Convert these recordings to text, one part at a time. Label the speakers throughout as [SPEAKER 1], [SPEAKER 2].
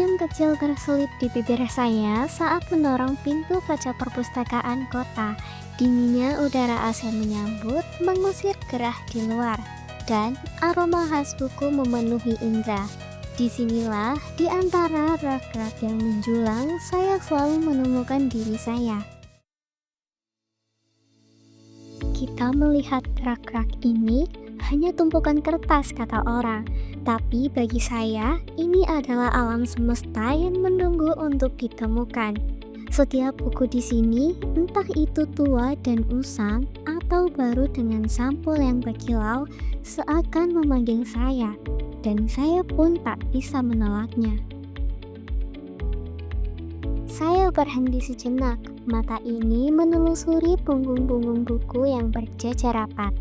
[SPEAKER 1] Senyum kecil terselip di bibir saya saat mendorong pintu kaca perpustakaan kota. Dinginnya udara AC menyambut, mengusir gerah di luar, dan aroma khas buku memenuhi indera. Disinilah, di antara rak-rak yang menjulang, saya selalu menemukan diri saya. Kita melihat rak-rak ini hanya tumpukan kertas, kata orang. Tapi bagi saya, ini adalah alam semesta yang menunggu untuk ditemukan. Setiap buku di sini, entah itu tua dan usang atau baru dengan sampul yang berkilau, seakan memanggil saya, dan saya pun tak bisa menolaknya. Saya berhenti sejenak, mata ini menelusuri punggung-punggung buku yang berjajar rapat.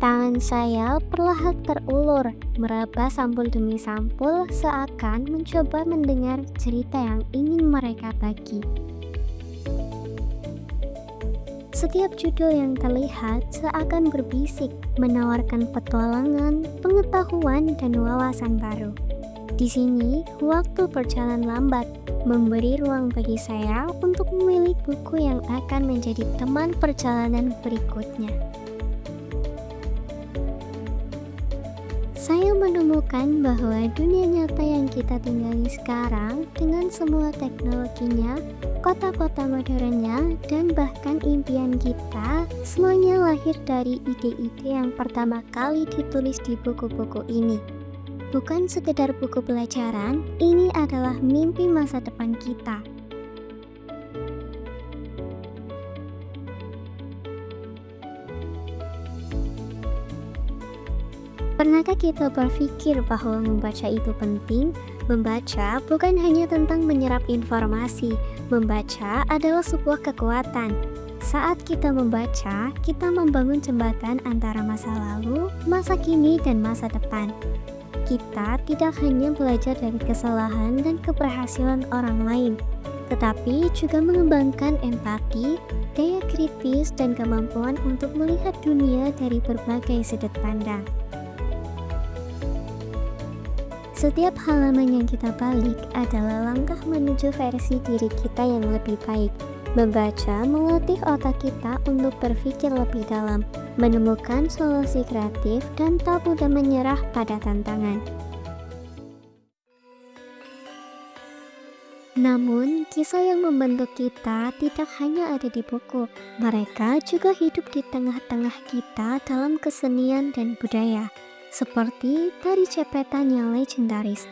[SPEAKER 1] Tangan saya perlahan terulur, meraba sampul demi sampul, seakan mencoba mendengar cerita yang ingin mereka bagi. Setiap judul yang terlihat seakan berbisik, menawarkan petualangan, pengetahuan, dan wawasan baru. Di sini, waktu berjalan lambat, memberi ruang bagi saya untuk memilih buku yang akan menjadi teman perjalanan berikutnya. Saya menemukan bahwa dunia nyata yang kita tinggali sekarang, dengan semua teknologinya, kota-kota modernnya, dan bahkan impian kita, semuanya lahir dari ide-ide yang pertama kali ditulis di buku-buku ini. Bukan sekedar buku pelajaran, ini adalah mimpi masa depan kita. Pernahkah kita berpikir bahwa membaca itu penting? Membaca bukan hanya tentang menyerap informasi, membaca adalah sebuah kekuatan. Saat kita membaca, kita membangun jembatan antara masa lalu, masa kini, dan masa depan. Kita tidak hanya belajar dari kesalahan dan keberhasilan orang lain, tetapi juga mengembangkan empati, daya kritis, dan kemampuan untuk melihat dunia dari berbagai sudut pandang. Setiap halaman yang kita balik adalah langkah menuju versi diri kita yang lebih baik. Membaca melatih otak kita untuk berpikir lebih dalam, menemukan solusi kreatif, dan tak mudah menyerah pada tantangan. Namun, kisah yang membentuk kita tidak hanya ada di buku. Mereka juga hidup di tengah-tengah kita dalam kesenian dan budaya. Seperti tari cepetan yang legendaris.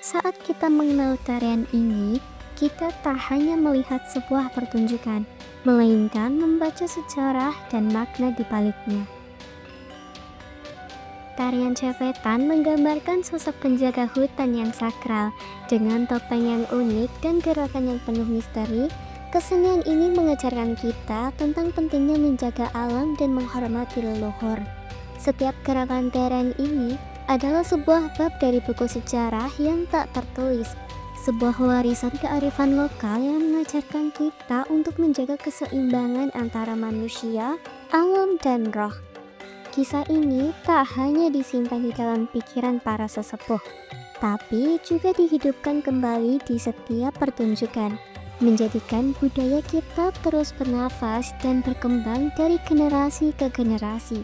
[SPEAKER 1] Saat kita mengenal tarian ini, kita tak hanya melihat sebuah pertunjukan, melainkan membaca sejarah dan makna di baliknya. Tarian cepetan menggambarkan sosok penjaga hutan yang sakral, dengan topeng yang unik dan gerakan yang penuh misteri. Kesenian ini mengajarkan kita tentang pentingnya menjaga alam dan menghormati leluhur. Setiap gerakan tarian ini adalah sebuah bab dari buku sejarah yang tak tertulis, sebuah warisan kearifan lokal yang mengajarkan kita untuk menjaga keseimbangan antara manusia, alam, dan roh. Kisah ini tak hanya disimpan di dalam pikiran para sesepuh, tapi juga dihidupkan kembali di setiap pertunjukan, menjadikan budaya kita terus bernafas dan berkembang dari generasi ke generasi.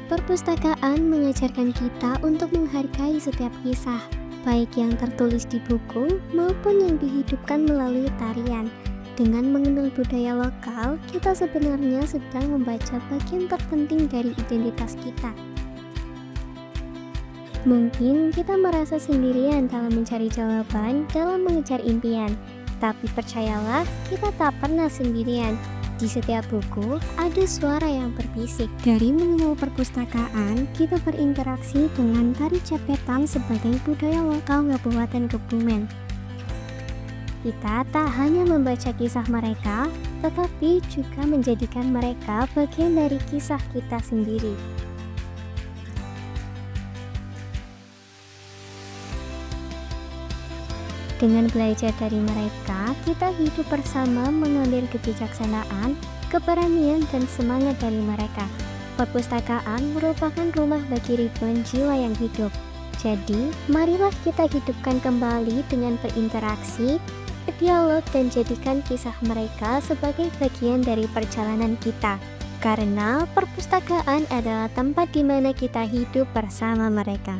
[SPEAKER 1] Perpustakaan mengajarkan kita untuk menghargai setiap kisah, baik yang tertulis di buku maupun yang dihidupkan melalui tarian. Dengan mengenal budaya lokal, kita sebenarnya sedang membaca bagian terpenting dari identitas kita. Mungkin kita merasa sendirian dalam mencari jawaban, dalam mengejar impian, tapi percayalah, kita tak pernah sendirian. Di setiap buku, ada suara yang berbisik. Dari mengenal perpustakaan, kita berinteraksi dengan tari cepetan sebagai budaya lokal Kabupaten Kebumen. Kita tak hanya membaca kisah mereka, tetapi juga menjadikan mereka bagian dari kisah kita sendiri. Dengan belajar dari mereka, kita hidup bersama mengambil kebijaksanaan, keberanian, dan semangat dari mereka. Perpustakaan merupakan rumah bagi ribuan jiwa yang hidup. Jadi, marilah kita hidupkan kembali dengan berinteraksi, berdialog, dan jadikan kisah mereka sebagai bagian dari perjalanan kita. Karena perpustakaan adalah tempat di mana kita hidup bersama mereka.